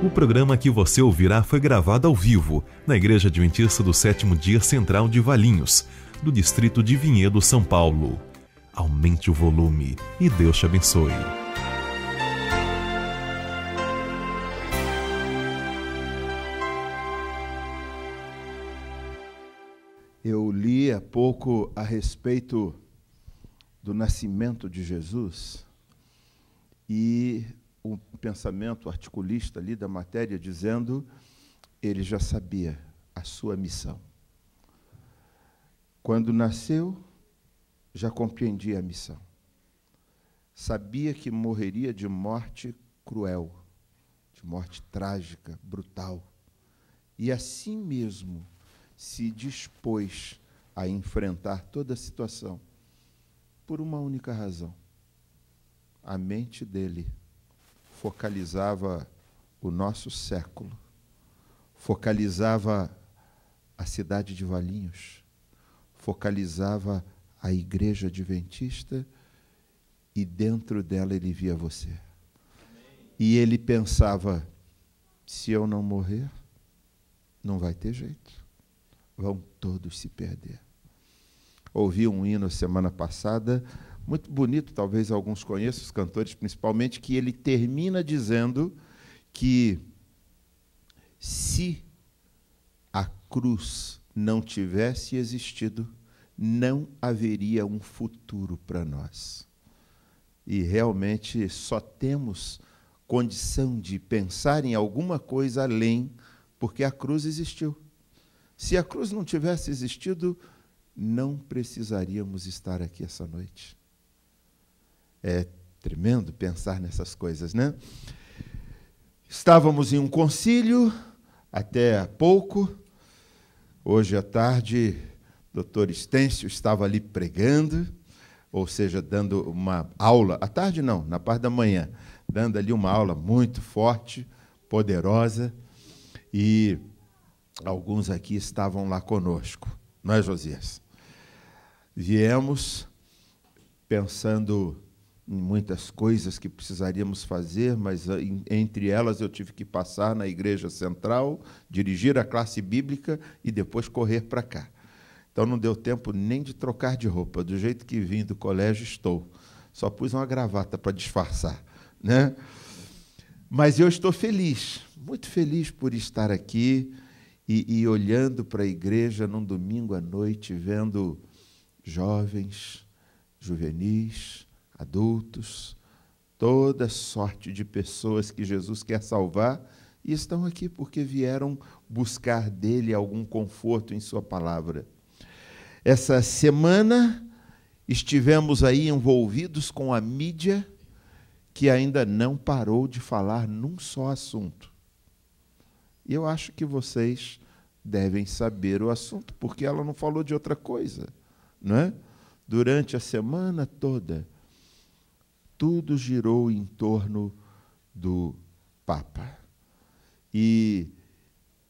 O programa que você ouvirá foi gravado ao vivo na Igreja Adventista do Sétimo Dia Central de Valinhos, do distrito de Vinhedo, São Paulo. Aumente o volume e Deus te abençoe. Eu li há pouco a respeito do nascimento de Jesus e um pensamento articulista ali da matéria dizendo ele já sabia a sua missão. Quando nasceu, já compreendia a missão. Sabia que morreria de morte cruel, de morte trágica, brutal. E assim mesmo se dispôs a enfrentar toda a situação por uma única razão. A mente dele focalizava o nosso século, focalizava a cidade de Valinhos, focalizava a Igreja Adventista e dentro dela ele via você. E ele pensava, se eu não morrer, não vai ter jeito. Vão todos se perder. Ouvi um hino semana passada, muito bonito, talvez alguns conheçam, os cantores principalmente, que ele termina dizendo que se a cruz não tivesse existido, não haveria um futuro para nós. E realmente só temos condição de pensar em alguma coisa além, porque a cruz existiu. Se a cruz não tivesse existido, não precisaríamos estar aqui essa noite. É tremendo pensar nessas coisas, né? Estávamos em um concílio até há pouco. Hoje à tarde, o doutor Estêncio estava ali pregando, ou seja, dando uma aula. À tarde não, na parte da manhã, dando ali uma aula muito forte, poderosa, e alguns aqui estavam lá conosco, não é, Josias? Viemos pensando em muitas coisas que precisaríamos fazer, mas entre elas eu tive que passar na Igreja Central, dirigir a classe bíblica e depois correr para cá. Então não deu tempo nem de trocar de roupa, do jeito que vim do colégio estou. Só pus uma gravata para disfarçar, né? Mas eu estou feliz, muito feliz por estar aqui e olhando para a igreja num domingo à noite, vendo jovens, juvenis, adultos, toda sorte de pessoas que Jesus quer salvar e estão aqui porque vieram buscar dele algum conforto em sua palavra. Essa semana estivemos aí envolvidos com a mídia que ainda não parou de falar num só assunto. E eu acho que vocês devem saber o assunto, porque ela não falou de outra coisa, não é? Durante a semana toda, tudo girou em torno do Papa. E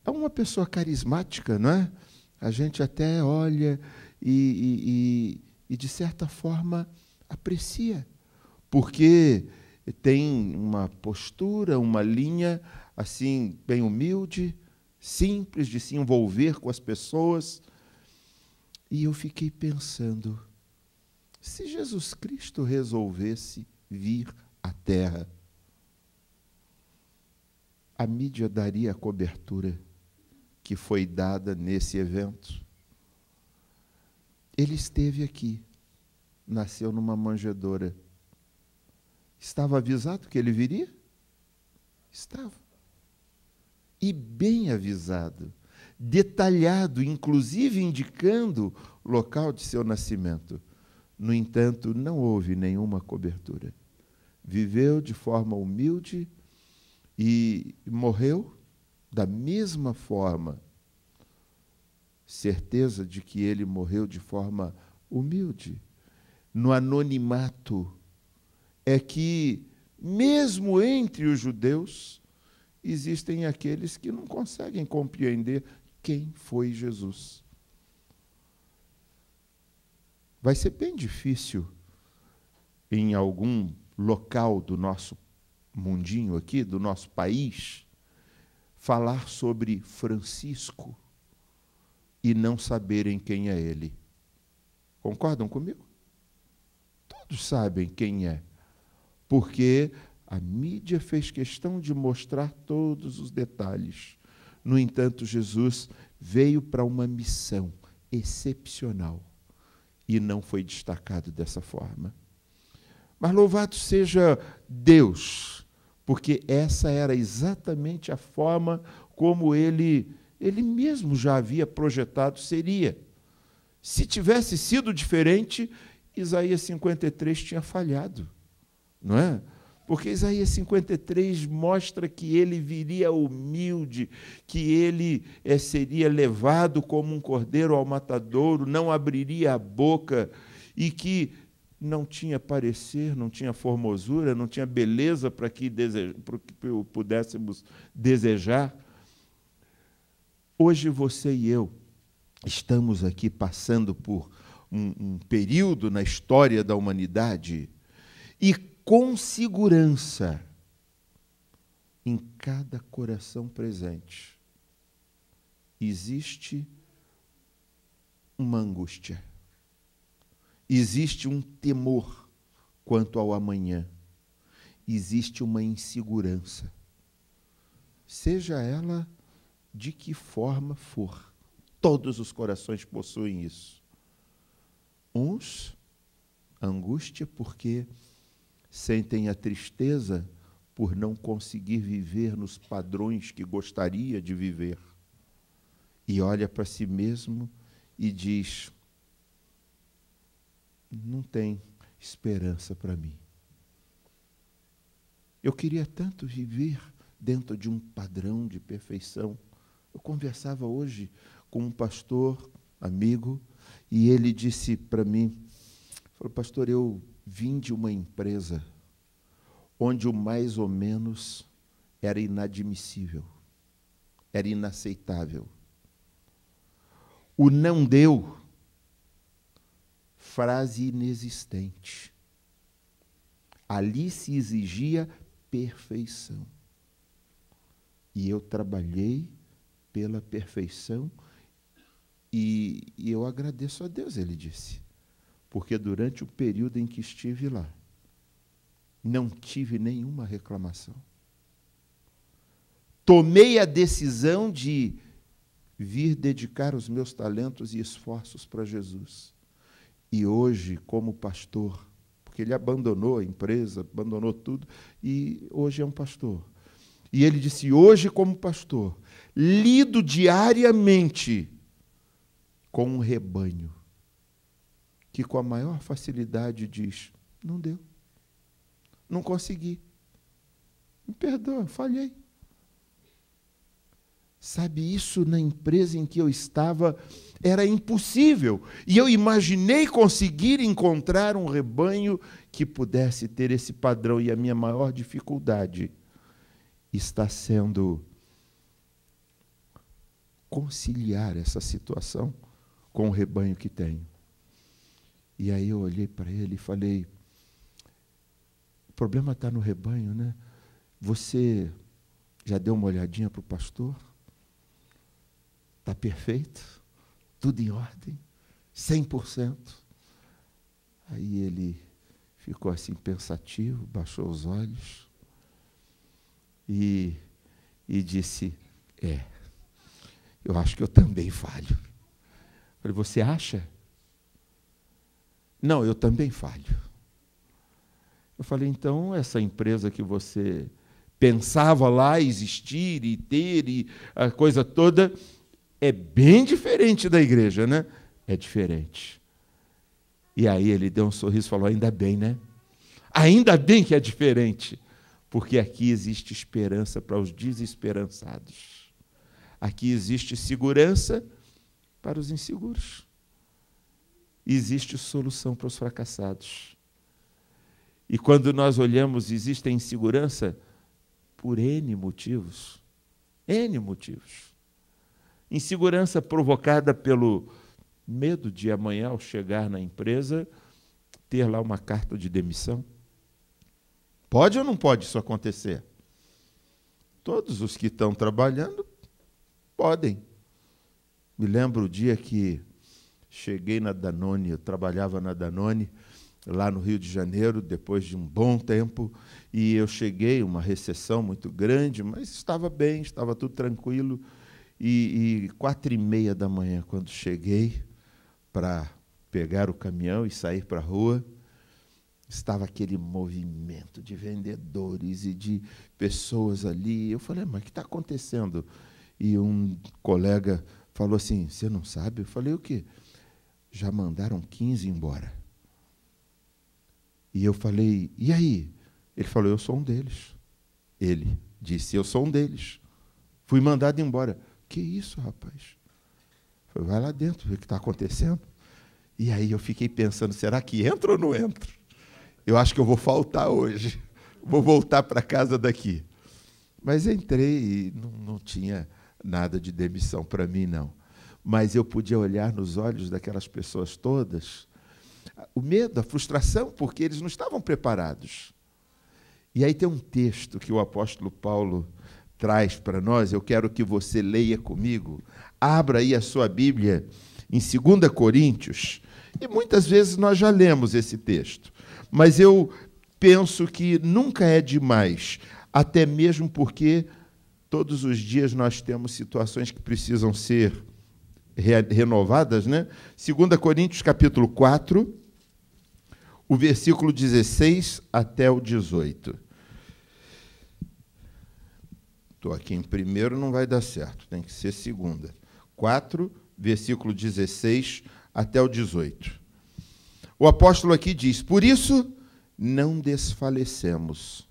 é uma pessoa carismática, não é? A gente até olha e de certa forma, aprecia, porque tem uma postura, uma linha assim, bem humilde, simples de se envolver com as pessoas. E eu fiquei pensando, se Jesus Cristo resolvesse vir à Terra, a mídia daria a cobertura que foi dada nesse evento? Ele esteve aqui, nasceu numa manjedoura. Estava avisado que ele viria? Estava. E bem avisado, detalhado, inclusive indicando o local de seu nascimento. No entanto, não houve nenhuma cobertura. Viveu de forma humilde e morreu da mesma forma. Certeza de que ele morreu de forma humilde. No anonimato, é que, mesmo entre os judeus, existem aqueles que não conseguem compreender quem foi Jesus. Vai ser bem difícil, em algum local do nosso mundinho aqui, do nosso país, falar sobre Francisco e não saberem quem é ele. Concordam comigo? Todos sabem quem é, porque a mídia fez questão de mostrar todos os detalhes. No entanto, Jesus veio para uma missão excepcional e não foi destacado dessa forma. Mas louvado seja Deus, porque essa era exatamente a forma como ele mesmo já havia projetado seria. Se tivesse sido diferente, Isaías 53 tinha falhado, não é? Porque Isaías 53 mostra que ele viria humilde, que ele seria levado como um cordeiro ao matadouro, não abriria a boca, e que não tinha parecer, não tinha formosura, não tinha beleza para que pudéssemos desejar. Hoje você e eu estamos aqui passando por um período na história da humanidade e com segurança em cada coração presente existe uma angústia, existe um temor quanto ao amanhã, existe uma insegurança, seja ela de que forma for. Todos os corações possuem isso. Uns, angústia porque sentem a tristeza por não conseguir viver nos padrões que gostaria de viver. E olha para si mesmo e diz: não tem esperança para mim. Eu queria tanto viver dentro de um padrão de perfeição. Eu conversava hoje com um pastor, amigo, e ele disse para mim, falou: pastor, eu vim de uma empresa onde o mais ou menos era inadmissível, era inaceitável. O não deu, frase inexistente. Ali se exigia perfeição. E eu trabalhei pela perfeição e eu agradeço a Deus, ele disse, porque durante o período em que estive lá, não tive nenhuma reclamação. Tomei a decisão de vir dedicar os meus talentos e esforços para Jesus. E hoje, como pastor, porque ele abandonou a empresa, abandonou tudo, e hoje é um pastor. E ele disse, hoje, como pastor, lido diariamente com um rebanho que com a maior facilidade diz, não deu, não consegui, me perdoa, falhei. Sabe, isso na empresa em que eu estava era impossível. E eu imaginei conseguir encontrar um rebanho que pudesse ter esse padrão. E a minha maior dificuldade está sendo conciliar essa situação com o rebanho que tenho. E aí eu olhei para ele e falei, o problema está no rebanho, né? Você já deu uma olhadinha para o pastor? Está perfeito? Tudo em ordem? 100%? Aí ele ficou assim pensativo, baixou os olhos e disse, eu acho que eu também falho. Eu falei, você acha? Não, eu também falho. Eu falei, então, essa empresa que você pensava lá existir e ter e a coisa toda é bem diferente da igreja, né? É diferente. E aí ele deu um sorriso e falou, ainda bem, né? Ainda bem que é diferente, porque aqui existe esperança para os desesperançados. Aqui existe segurança para os inseguros. Existe solução para os fracassados. E quando nós olhamos, existe insegurança por N motivos. N motivos. Insegurança provocada pelo medo de amanhã, ao chegar na empresa, ter lá uma carta de demissão. Pode ou não pode isso acontecer? todos os que estão trabalhando podem. Me lembro o dia que cheguei na Danone, eu trabalhava na Danone, lá no Rio de Janeiro, depois de um bom tempo, e eu cheguei, uma recessão muito grande, mas estava bem, estava tudo tranquilo, e 4h30 da manhã, quando cheguei para pegar o caminhão e sair para a rua, estava aquele movimento de vendedores e de pessoas ali. Eu falei, mas o que está acontecendo? E um colega falou assim, você não sabe? Eu falei, o quê? Já mandaram 15 embora. E eu falei, e aí? Ele falou, eu sou um deles. Ele disse, eu sou um deles. Fui mandado embora. Que isso, rapaz? Eu falei, vai lá dentro, ver o que está acontecendo. E aí eu fiquei pensando, será que entro ou não entro? Eu acho que eu vou faltar hoje. Vou voltar para casa daqui. Mas entrei e não tinha nada de demissão para mim, não. Mas eu podia olhar nos olhos daquelas pessoas todas o medo, a frustração, porque eles não estavam preparados. E aí tem um texto que o apóstolo Paulo traz para nós, eu quero que você leia comigo. Abra aí a sua Bíblia em 2 Coríntios, e muitas vezes nós já lemos esse texto, mas eu penso que nunca é demais, até mesmo porque todos os dias nós temos situações que precisam ser renovadas, né? 2 Coríntios, capítulo 4, o versículo 16 até o 18. Estou aqui em primeiro, não vai dar certo, tem que ser segunda. 4, versículo 16 até o 18. O apóstolo aqui diz, por isso não desfalecemos.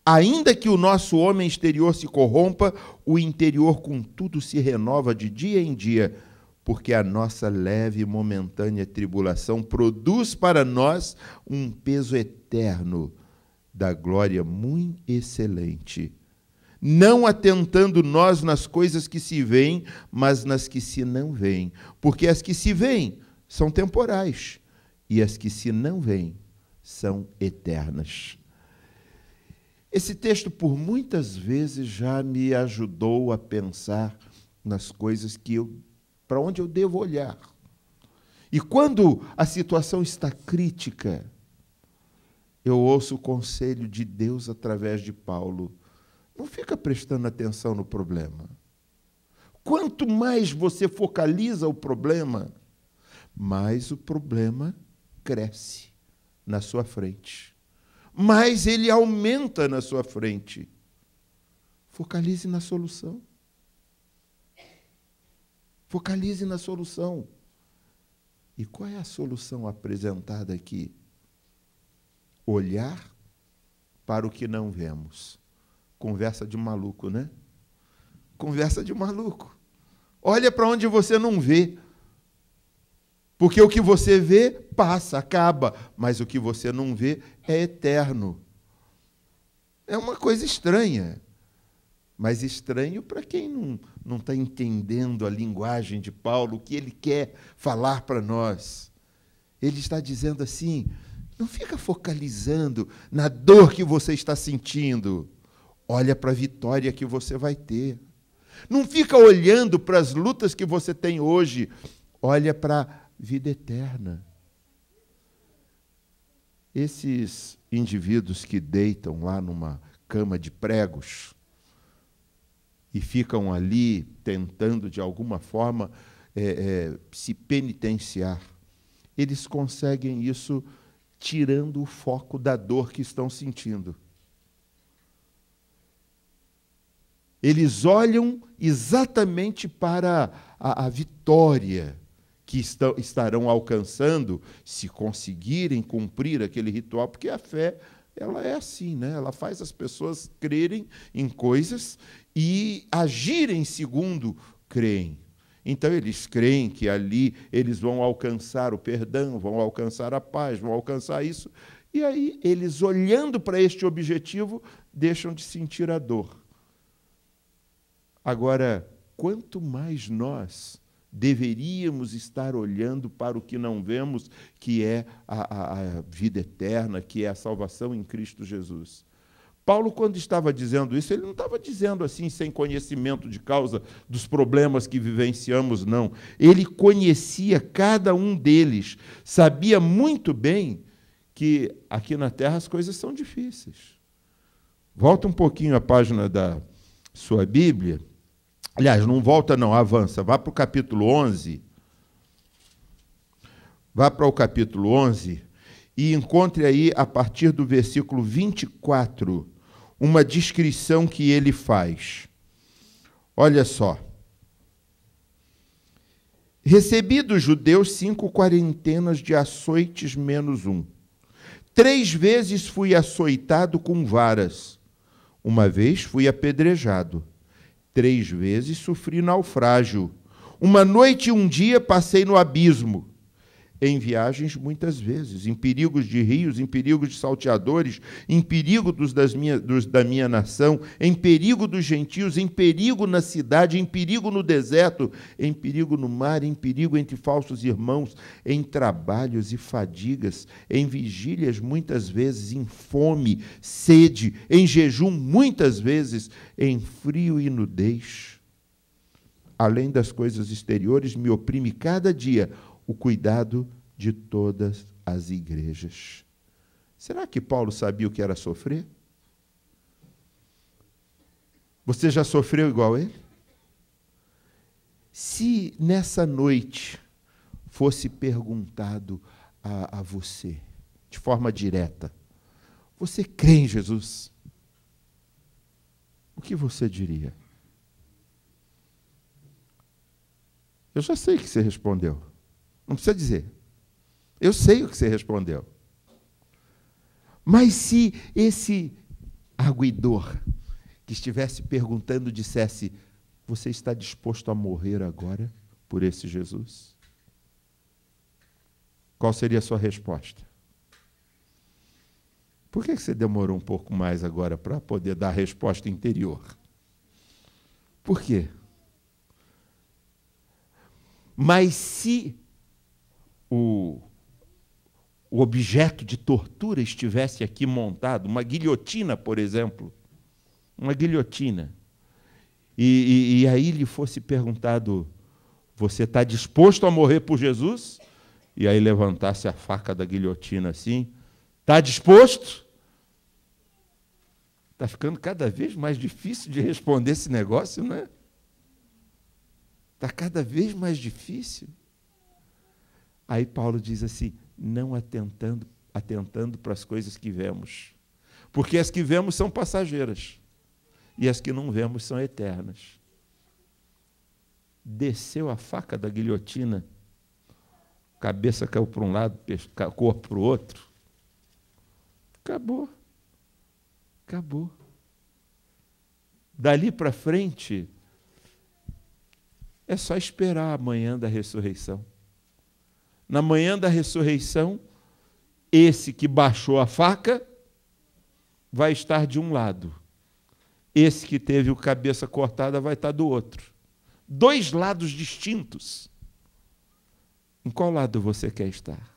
Ainda que o nosso homem exterior se corrompa, o interior, contudo, se renova de dia em dia, porque a nossa leve e momentânea tribulação produz para nós um peso eterno da glória muito excelente, não atentando nós nas coisas que se veem, mas nas que se não veem, porque as que se veem são temporais, e as que se não veem são eternas. Esse texto, por muitas vezes, já me ajudou a pensar nas coisas para onde eu devo olhar. E quando a situação está crítica, eu ouço o conselho de Deus através de Paulo. Não fica prestando atenção no problema. Quanto mais você focaliza o problema, mais o problema cresce na sua frente. Mais ele aumenta na sua frente. Focalize na solução. Focalize na solução. E qual é a solução apresentada aqui? Olhar para o que não vemos. Conversa de maluco, né? Conversa de maluco. Olha para onde você não vê. Porque o que você vê passa, acaba, mas o que você não vê é eterno. É uma coisa estranha, mas estranho para quem não está entendendo a linguagem de Paulo, o que ele quer falar para nós. Ele está dizendo assim, não fica focalizando na dor que você está sentindo, olha para a vitória que você vai ter. Não fica olhando para as lutas que você tem hoje, olha para a vida eterna. Esses indivíduos que deitam lá numa cama de pregos e ficam ali tentando, de alguma forma, se penitenciar, eles conseguem isso tirando o foco da dor que estão sentindo. Eles olham exatamente para a vitória que estarão alcançando se conseguirem cumprir aquele ritual, porque a fé, ela é assim, né? Ela faz as pessoas crerem em coisas e agirem segundo creem. Então, eles creem que ali eles vão alcançar o perdão, vão alcançar a paz, vão alcançar isso, e aí eles, olhando para este objetivo, deixam de sentir a dor. Agora, quanto mais nós deveríamos estar olhando para o que não vemos, que é a vida eterna, que é a salvação em Cristo Jesus. Paulo, quando estava dizendo isso, ele não estava dizendo assim, sem conhecimento de causa dos problemas que vivenciamos, não. Ele conhecia cada um deles, sabia muito bem que aqui na Terra as coisas são difíceis. Volta um pouquinho a página da sua Bíblia. Aliás, não volta não, avança. Vá para o capítulo 11. Vá para o capítulo 11 e encontre aí, a partir do versículo 24, uma descrição que ele faz. Olha só. Recebi dos judeus 5 quarentenas de açoites menos um. 3 vezes fui açoitado com varas. Uma vez fui apedrejado. 3 vezes sofri naufrágio. Uma noite e um dia passei no abismo. Em viagens, muitas vezes, em perigos de rios, em perigos de salteadores, em perigo dos da minha nação, em perigo dos gentios, em perigo na cidade, em perigo no deserto, em perigo no mar, em perigo entre falsos irmãos, em trabalhos e fadigas, em vigílias, muitas vezes, em fome, sede, em jejum, muitas vezes, em frio e nudez. Além das coisas exteriores, me oprime cada dia o cuidado de todas as igrejas. Será que Paulo sabia o que era sofrer? Você já sofreu igual ele? Se nessa noite fosse perguntado a você, de forma direta, você crê em Jesus? O que você diria? Eu já sei o que você respondeu. Não precisa dizer. Eu sei o que você respondeu. Mas se esse arguidor que estivesse perguntando dissesse: você está disposto a morrer agora por esse Jesus? Qual seria a sua resposta? Por que você demorou um pouco mais agora para poder dar a resposta interior? Por quê? Mas se o objeto de tortura estivesse aqui montado, uma guilhotina, por exemplo, uma guilhotina, e aí lhe fosse perguntado: você está disposto a morrer por Jesus? E aí levantasse a faca da guilhotina assim: está disposto? Está ficando cada vez mais difícil de responder esse negócio, não é? Está cada vez mais difícil. Aí Paulo diz assim: não atentando para as coisas que vemos, porque as que vemos são passageiras e as que não vemos são eternas. Desceu a faca da guilhotina, cabeça caiu para um lado, corpo para o outro. Acabou. Acabou. Dali para frente, é só esperar a manhã da ressurreição. Na manhã da ressurreição, esse que baixou a faca vai estar de um lado. Esse que teve a cabeça cortada vai estar do outro. 2 lados distintos. Em qual lado você quer estar?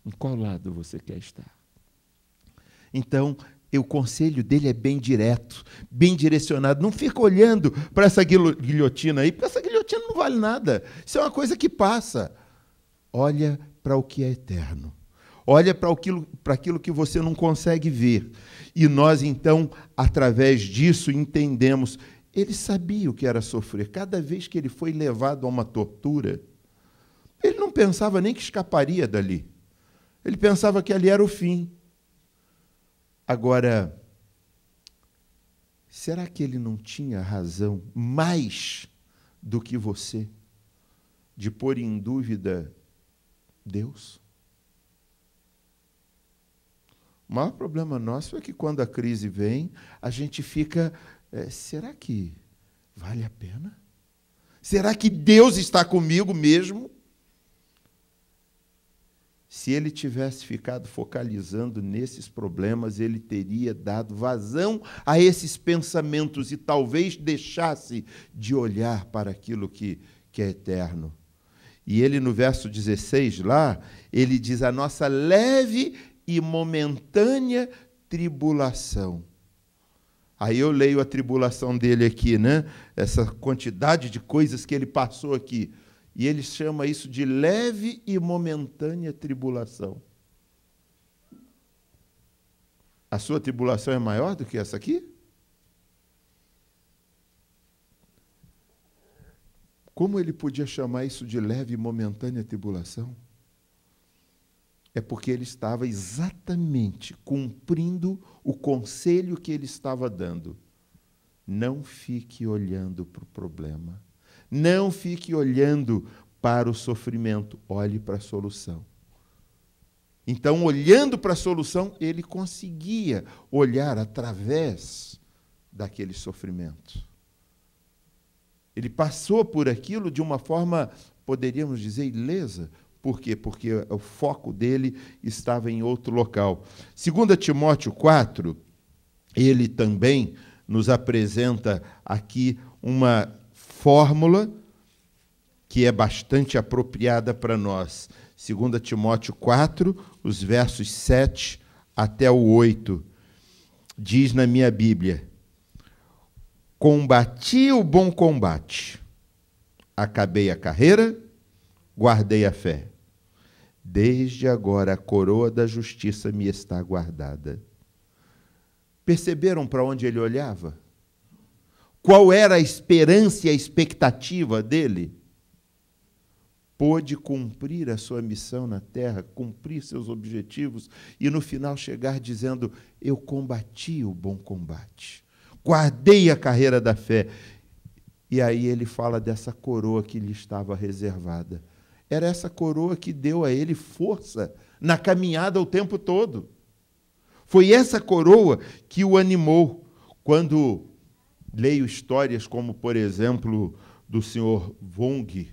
Em qual lado você quer estar? Então, o conselho dele é bem direto, bem direcionado. Não fica olhando para essa guilhotina aí, porque essa guilhotina não vale nada. Isso é uma coisa que passa. Olha para o que é eterno. Olha para aquilo que você não consegue ver. E nós, então, através disso, entendemos. Ele sabia o que era sofrer. Cada vez que ele foi levado a uma tortura, ele não pensava nem que escaparia dali. Ele pensava que ali era o fim. Agora, será que ele não tinha razão mais do que você de pôr em dúvida Deus? O maior problema nosso é que quando a crise vem, a gente fica, será que vale a pena? Será que Deus está comigo mesmo? Se ele tivesse ficado focalizando nesses problemas, ele teria dado vazão a esses pensamentos e talvez deixasse de olhar para aquilo que é eterno. E ele, no verso 16, lá, ele diz: a nossa leve e momentânea tribulação. Aí eu leio a tribulação dele aqui, né? Essa quantidade de coisas que ele passou aqui. E ele chama isso de leve e momentânea tribulação. A sua tribulação é maior do que essa aqui? Como ele podia chamar isso de leve e momentânea tribulação? É porque ele estava exatamente cumprindo o conselho que ele estava dando. Não fique olhando para o problema. Não fique olhando para o sofrimento. Olhe para a solução. Então, olhando para a solução, ele conseguia olhar através daquele sofrimento. Ele passou por aquilo de uma forma, poderíamos dizer, ilesa. Por quê? Porque o foco dele estava em outro local. 2 Timóteo 4, ele também nos apresenta aqui uma fórmula que é bastante apropriada para nós. 2 Timóteo 4, os versos 7 até o 8, diz na minha Bíblia: combati o bom combate, acabei a carreira, guardei a fé. Desde agora a coroa da justiça me está guardada. Perceberam para onde ele olhava? Qual era a esperança e a expectativa dele? Pôde cumprir a sua missão na terra, cumprir seus objetivos e no final chegar dizendo: eu combati o bom combate, guardei a carreira da fé. E aí ele fala dessa coroa que lhe estava reservada. Era essa coroa que deu a ele força na caminhada o tempo todo. Foi essa coroa que o animou. Quando leio histórias como, por exemplo, do senhor Wong,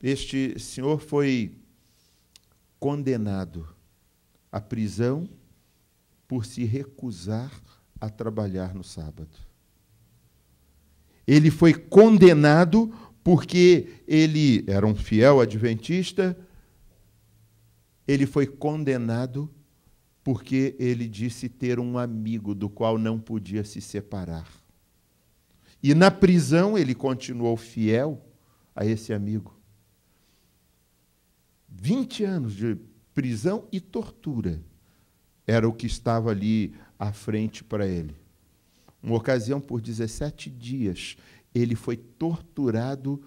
este senhor foi condenado à prisão por se recusar a trabalhar no sábado. Ele foi condenado porque ele era um fiel adventista. Ele foi condenado porque ele disse ter um amigo do qual não podia se separar. E na prisão ele continuou fiel a esse amigo. 20 anos de prisão e tortura era o que estava ali à frente para ele. Uma ocasião, por 17 dias, ele foi torturado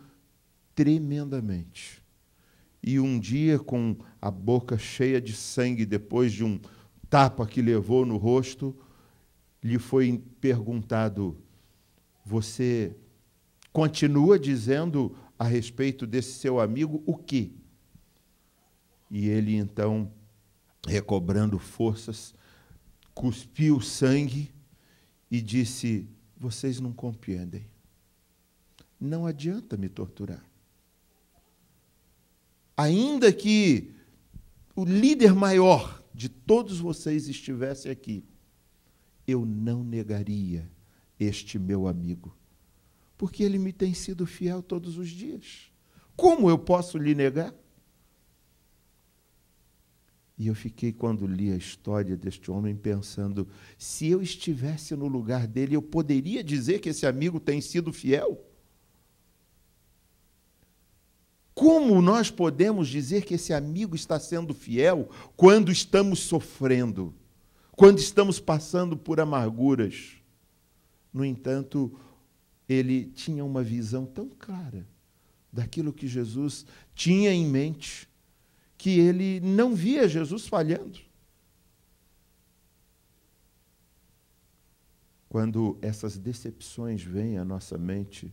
tremendamente. E um dia, com a boca cheia de sangue, depois de um tapa que levou no rosto, lhe foi perguntado: você continua dizendo a respeito desse seu amigo o quê? E ele, então, recobrando forças, cuspiu sangue e disse: vocês não compreendem. Não adianta me torturar. Ainda que o líder maior de todos vocês estivesse aqui, eu não negaria este meu amigo, porque ele me tem sido fiel todos os dias. Como eu posso lhe negar? E eu fiquei, quando li a história deste homem, pensando: se eu estivesse no lugar dele, eu poderia dizer que esse amigo tem sido fiel? Como nós podemos dizer que esse amigo está sendo fiel quando estamos sofrendo, quando estamos passando por amarguras? No entanto, ele tinha uma visão tão clara daquilo que Jesus tinha em mente, que ele não via Jesus falhando. Quando essas decepções vêm à nossa mente,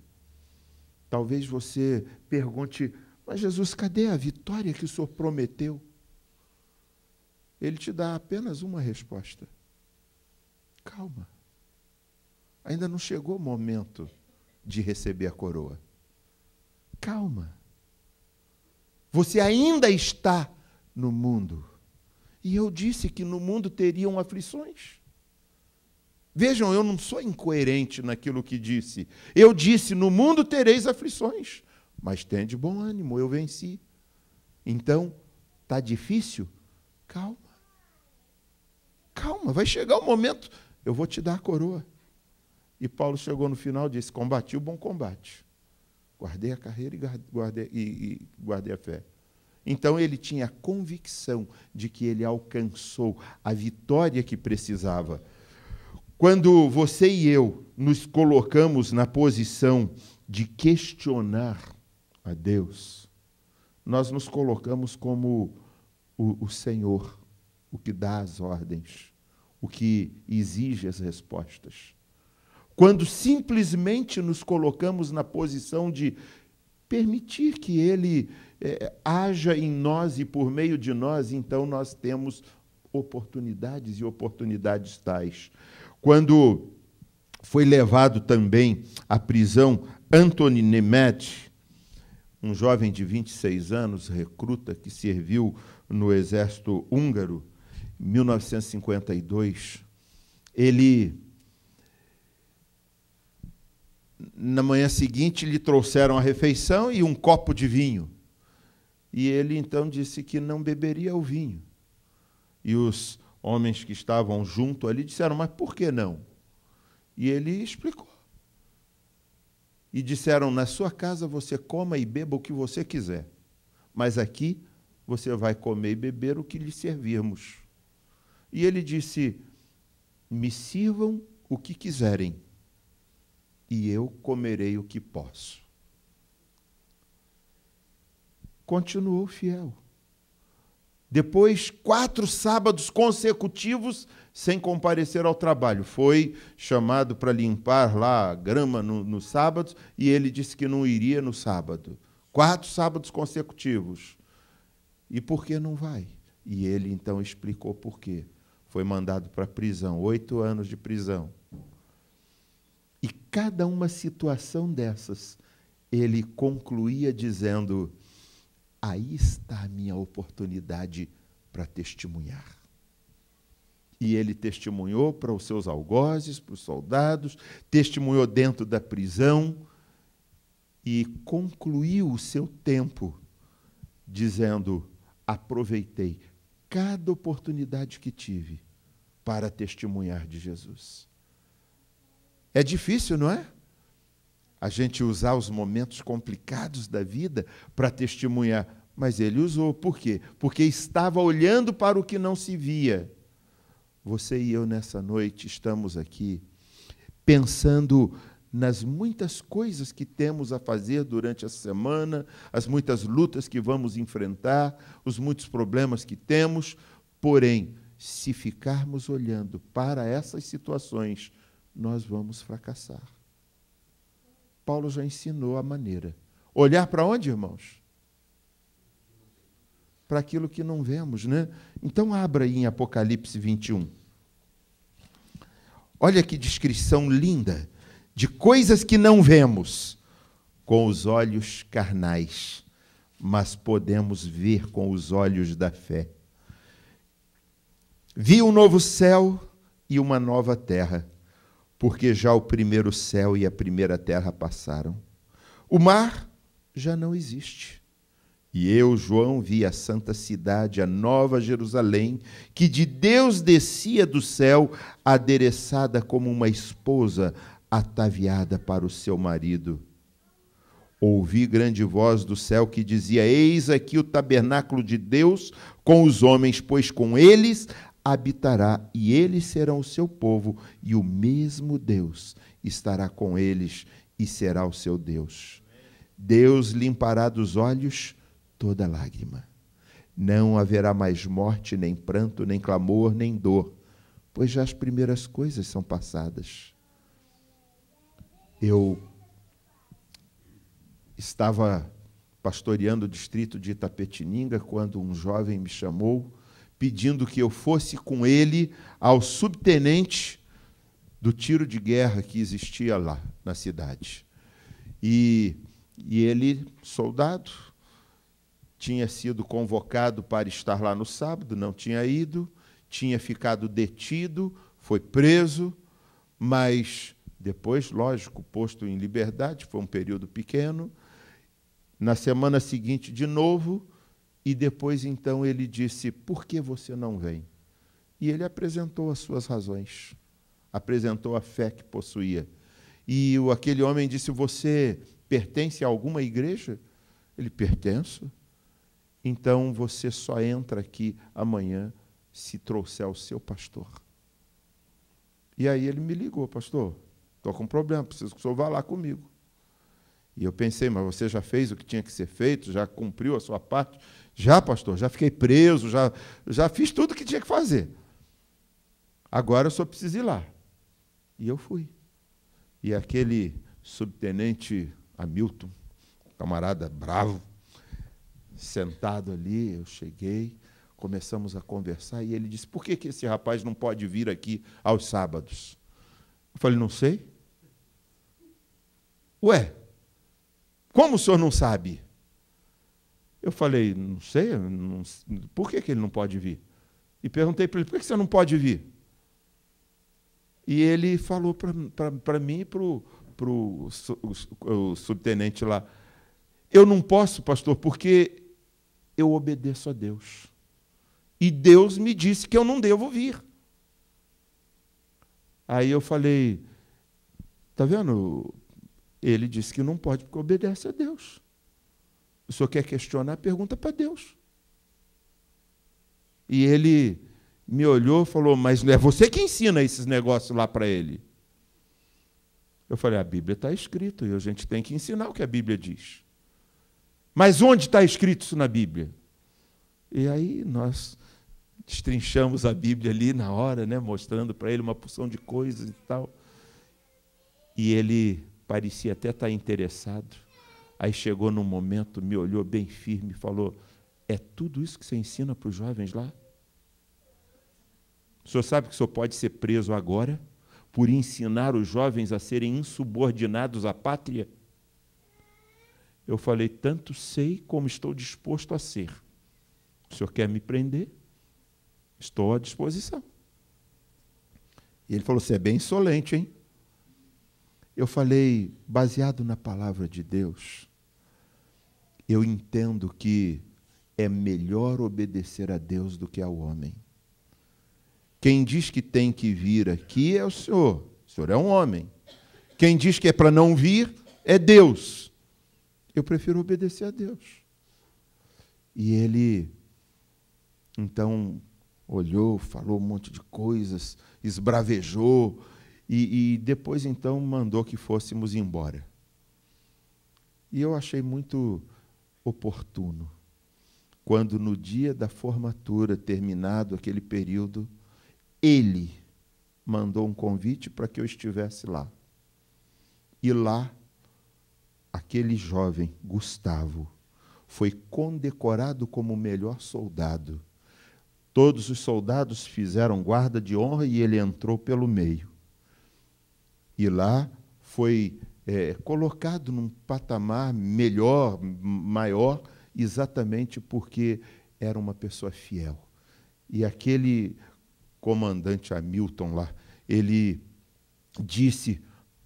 talvez você pergunte: mas Jesus, cadê a vitória que o Senhor prometeu? Ele te dá apenas uma resposta: calma. Ainda não chegou o momento de receber a coroa. Calma. Você ainda está no mundo. E eu disse que no mundo teriam aflições. Vejam, eu não sou incoerente naquilo que disse. Eu disse: no mundo tereis aflições, mas tende bom ânimo, eu venci. Então, está difícil? Calma. calma, vai chegar o momento, eu vou te dar a coroa. E Paulo chegou no final e disse, combati o bom combate. Guardei a carreira e guardei a fé. Então ele tinha a convicção de que ele alcançou a vitória que precisava. Quando você e eu nos colocamos na posição de questionar a Deus, nós nos colocamos como o Senhor, o que dá as ordens, o que exige as respostas. Quando simplesmente nos colocamos na posição de permitir que Ele haja em nós e por meio de nós, então nós temos oportunidades e oportunidades tais. Quando foi levado também à prisão Anthony Nemeth, um jovem de 26 anos, recruta, que serviu no exército húngaro, em 1952, na manhã seguinte, lhe trouxeram a refeição e um copo de vinho. E ele, então, disse que não beberia o vinho. E os homens que estavam junto ali disseram, mas por que não? E ele explicou. E disseram, na sua casa você coma e beba o que você quiser, mas aqui você vai comer e beber o que lhe servirmos. E ele disse, me sirvam o que quiserem, e eu comerei o que posso. Continuou fiel. Depois, 4 sábados consecutivos sem comparecer ao trabalho. Foi chamado para limpar lá a grama nos sábados e ele disse que não iria no sábado. 4 sábados consecutivos. E por que não vai? E ele então explicou por quê. Foi mandado para a prisão, 8 anos de prisão. E cada uma situação dessas, ele concluía dizendo, aí está a minha oportunidade para testemunhar. E ele testemunhou para os seus algozes, para os soldados, testemunhou dentro da prisão e concluiu o seu tempo dizendo, aproveitei cada oportunidade que tive para testemunhar de Jesus. É difícil, não é? A gente usar os momentos complicados da vida para testemunhar. Mas ele usou. Por quê? Porque estava olhando para o que não se via. Você e eu, nessa noite, estamos aqui pensando nas muitas coisas que temos a fazer durante a semana, as muitas lutas que vamos enfrentar, os muitos problemas que temos. Porém, se ficarmos olhando para essas situações, nós vamos fracassar. Paulo já ensinou a maneira. Olhar para onde, irmãos? Para aquilo que não vemos, né? Então, abra aí em Apocalipse 21. Olha que descrição linda de coisas que não vemos com os olhos carnais, mas podemos ver com os olhos da fé. Vi um novo céu e uma nova terra, porque já o primeiro céu e a primeira terra passaram. O mar já não existe. E eu, João, vi a santa cidade, a nova Jerusalém, que de Deus descia do céu, adereçada como uma esposa ataviada para o seu marido. Ouvi grande voz do céu que dizia, eis aqui o tabernáculo de Deus com os homens, pois com eles habitará, e eles serão o seu povo, e o mesmo Deus estará com eles e será o seu Deus. Deus limpará dos olhos toda lágrima. Não haverá mais morte, nem pranto, nem clamor, nem dor, pois já as primeiras coisas são passadas. Eu estava pastoreando o distrito de Itapetininga quando um jovem me chamou pedindo que eu fosse com ele ao subtenente do tiro de guerra que existia lá na cidade. E ele, soldado, tinha sido convocado para estar lá no sábado, não tinha ido, tinha ficado detido, foi preso, mas depois, lógico, posto em liberdade, foi um período pequeno. Na semana seguinte, de novo, e depois, então, ele disse, por que você não vem? E ele apresentou as suas razões, apresentou a fé que possuía. E aquele homem disse, você pertence a alguma igreja? Ele, pertenço. Então você só entra aqui amanhã se trouxer o seu pastor. E aí ele me ligou, pastor, estou com um problema, preciso que o senhor vá lá comigo. E eu pensei, mas você já fez o que tinha que ser feito, já cumpriu a sua parte? Já, pastor, já fiquei preso, já fiz tudo o que tinha que fazer. Agora eu só preciso ir lá. E eu fui. E aquele subtenente Hamilton, camarada bravo, sentado ali, eu cheguei, começamos a conversar, e ele disse, por que esse rapaz não pode vir aqui aos sábados? Eu falei, não sei. Ué, como o senhor não sabe? Eu falei, não sei, por que ele não pode vir? E perguntei para ele, por que você não pode vir? E ele falou para mim e para o subtenente lá, eu não posso, pastor, porque eu obedeço a Deus. E Deus me disse que eu não devo vir. Aí eu falei, está vendo? Ele disse que não pode porque obedece a Deus. O senhor quer questionar? Pergunta para Deus. E ele me olhou e falou, mas não é você que ensina esses negócios lá para ele? Eu falei, a Bíblia está escrito e a gente tem que ensinar o que a Bíblia diz. Mas onde está escrito isso na Bíblia? E aí nós destrinchamos a Bíblia ali na hora, né, mostrando para ele uma porção de coisas e tal. E ele parecia até estar interessado. Aí chegou num momento, me olhou bem firme e falou, é tudo isso que você ensina para os jovens lá? O senhor sabe que o senhor pode ser preso agora por ensinar os jovens a serem insubordinados à pátria? Eu falei, tanto sei como estou disposto a ser. O senhor quer me prender? Estou à disposição. E ele falou, você é bem insolente, hein? Eu falei, baseado na palavra de Deus, eu entendo que é melhor obedecer a Deus do que ao homem. Quem diz que tem que vir aqui é o senhor é um homem. Quem diz que é para não vir é Deus. Eu prefiro obedecer a Deus. E ele, então, olhou, falou um monte de coisas, esbravejou, e depois, então, mandou que fôssemos embora. E eu achei muito oportuno, quando no dia da formatura, terminado aquele período, ele mandou um convite para que eu estivesse lá. E lá, aquele jovem, Gustavo, foi condecorado como o melhor soldado. Todos os soldados fizeram guarda de honra e ele entrou pelo meio. E lá foi colocado num patamar melhor, maior, exatamente porque era uma pessoa fiel. E aquele comandante Hamilton lá, ele disse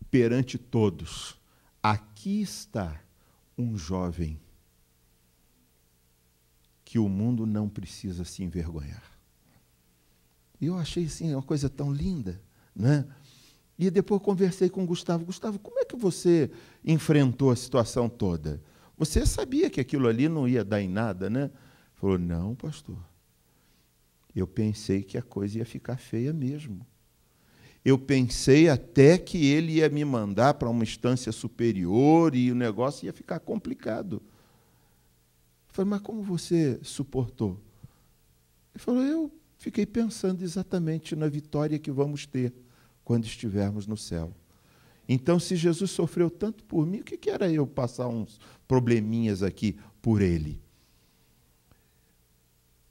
perante todos, aqui está um jovem que o mundo não precisa se envergonhar. E eu achei assim, uma coisa tão linda, né? E depois conversei com o Gustavo. Gustavo, como é que você enfrentou a situação toda? Você sabia que aquilo ali não ia dar em nada, né? Falou, não, pastor. Eu pensei que a coisa ia ficar feia mesmo. Eu pensei até que ele ia me mandar para uma instância superior e o negócio ia ficar complicado. Eu falei, mas como você suportou? Ele falou, eu fiquei pensando exatamente na vitória que vamos ter quando estivermos no céu. Então, se Jesus sofreu tanto por mim, o que era eu passar uns probleminhas aqui por ele?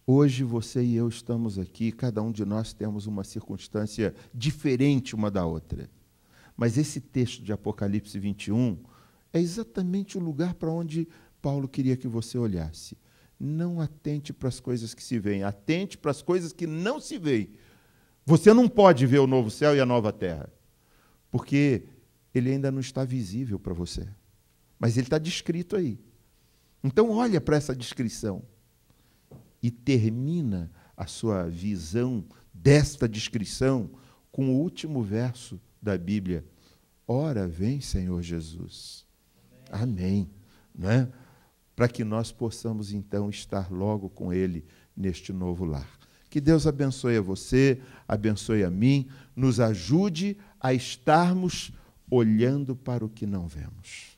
Hoje você e eu estamos aqui, cada um de nós temos uma circunstância diferente uma da outra. Mas esse texto de Apocalipse 21 é exatamente o lugar para onde Paulo queria que você olhasse. Não atente para as coisas que se veem, atente para as coisas que não se veem. Você não pode ver o novo céu e a nova terra, porque ele ainda não está visível para você. Mas ele está descrito aí. Então, olha para essa descrição e termina a sua visão desta descrição com o último verso da Bíblia. Ora, vem, Senhor Jesus. Amém. Não é? Para que nós possamos, então, estar logo com Ele neste novo lar. Que Deus abençoe a você, abençoe a mim, nos ajude a estarmos olhando para o que não vemos.